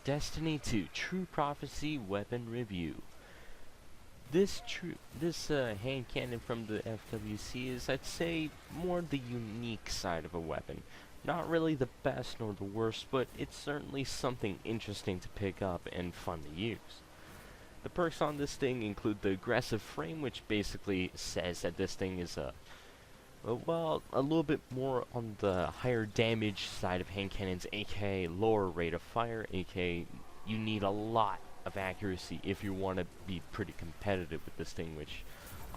Destiny 2 True Prophecy Weapon Review. This hand cannon from the FWC is, I'd say, more the unique side of a weapon. Not really the best nor the worst, but it's certainly something interesting to pick up and fun to use. The perks on this thing include the aggressive frame, which basically says that this thing is a little bit more on the higher damage side of hand cannons, aka lower rate of fire, aka you need a lot of accuracy if you want to be pretty competitive with this thing, which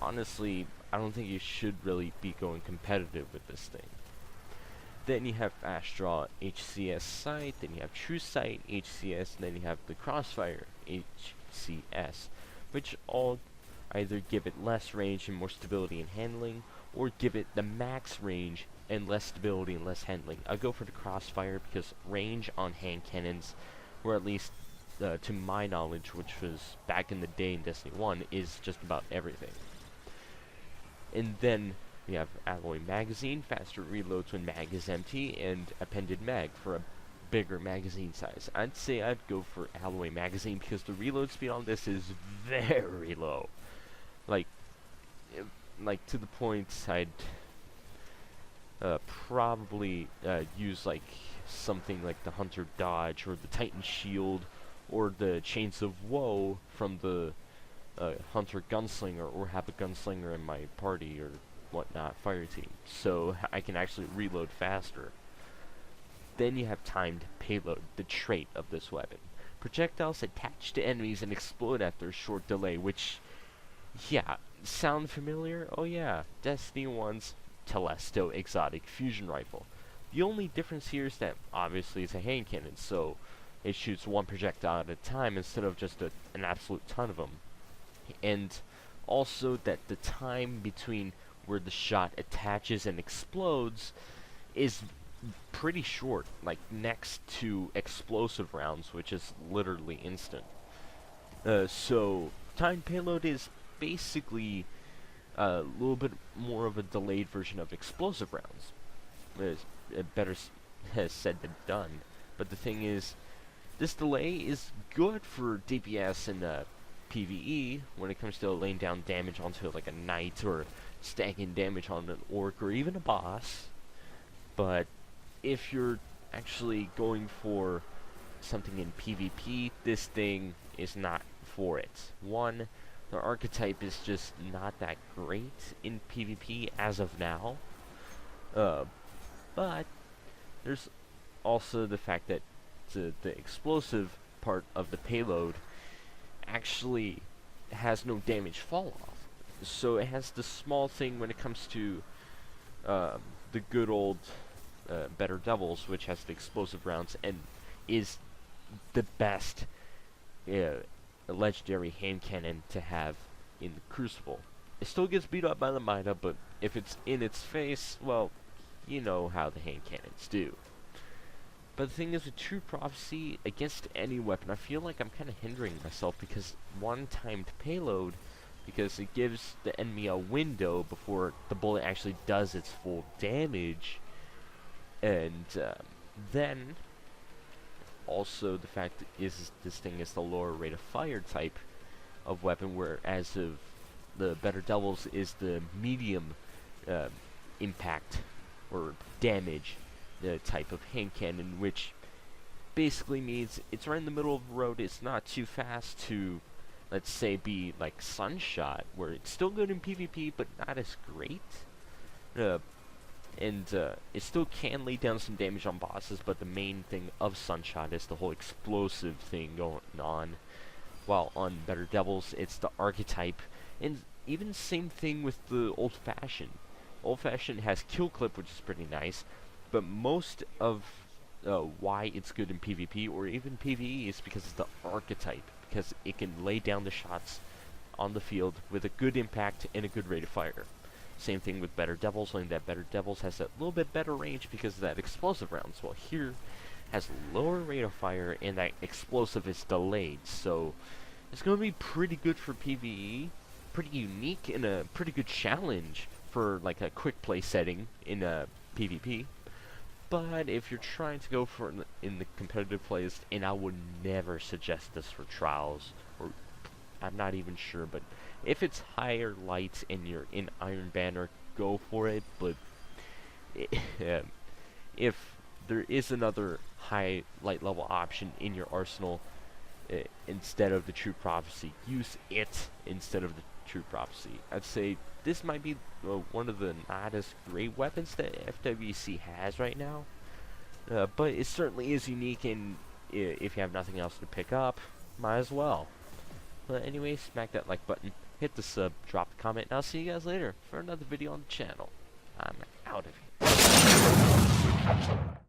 honestly I don't think you should really be going competitive with this thing. Then you have fast draw HCS sight, then you have true sight HCS, and then you have the crossfire HCS, which all either give it less range and more stability in handling, or give it the max range and less stability and less handling. I go for the crossfire because range on hand cannons, or at least to my knowledge, which was back in the day in Destiny 1, is just about everything. And then we have alloy magazine, faster reloads when mag is empty, and appended mag for a bigger magazine size. I'd say I'd go for alloy magazine because the reload speed on this is very low. Like to the point I'd probably use like something like the Hunter Dodge or the Titan Shield or the Chains of Woe from the Hunter Gunslinger, or have a Gunslinger in my party or whatnot, fire team, so I can actually reload faster. Then you have Timed Payload, the trait of this weapon. Projectiles attach to enemies and explode after a short delay, which, yeah, sound familiar? Oh yeah, Destiny 1's Telesto exotic fusion rifle. The only difference here is that obviously it's a hand cannon, so it shoots one projectile at a time instead of just an absolute ton of them. And also that the time between where the shot attaches and explodes is pretty short, like next to explosive rounds, which is literally instant. So Timed Payload is basically a little bit more of a delayed version of explosive rounds. Better said than done. But the thing is, this delay is good for DPS and PvE when it comes to laying down damage onto like a knight, or stacking damage on an orc, or even a boss. But if you're actually going for something in PvP, this thing is not for it. One, the archetype is just not that great in PvP as of now. But there's also the fact that the explosive part of the payload actually has no damage fall off. So it has the small thing when it comes to the good old Better Devils, which has the explosive rounds and is the best legendary hand cannon to have in the Crucible. It still gets beat up by the Mida, but if it's in its face, well, you know how the hand cannons do. But the thing is, with True Prophecy, against any weapon, I feel like I'm kind of hindering myself, because one timed payload, because it gives the enemy a window before the bullet actually does its full damage, and then also the fact is this thing is the lower rate of fire type of weapon, whereas of the Better Devils is the medium impact or damage type of hand cannon, which basically means it's right in the middle of the road. It's not too fast to, let's say, be like Sunshot, where it's still good in PvP but not as great. It still can lay down some damage on bosses, but the main thing of Sunshot is the whole explosive thing going on. While on Better Devils, it's the archetype, and even same thing with the Old Fashioned. Old Fashioned has Kill Clip, which is pretty nice, but most of why it's good in PvP or even PvE is because it's the archetype, because it can lay down the shots on the field with a good impact and a good rate of fire. Same thing with Better Devils, only that Better Devils has a little bit better range because of that explosive rounds, while here has lower rate of fire and that explosive is delayed. So it's going to be pretty good for PvE, pretty unique, and a pretty good challenge for like a quick play setting in PvP. But if you're trying to go for it in the competitive playlist, and I would never suggest this for trials, or I'm not even sure, but if it's higher lights and you're in Iron Banner, go for it. But if there is another high light level option in your arsenal, instead of the True Prophecy, use it instead of the True Prophecy. I'd say this might be one of the not as great weapons that FWC has right now, but it certainly is unique, and if you have nothing else to pick up, might as well. But anyway, smack that like button, hit the sub, drop a comment, and I'll see you guys later for another video on the channel. I'm out of here.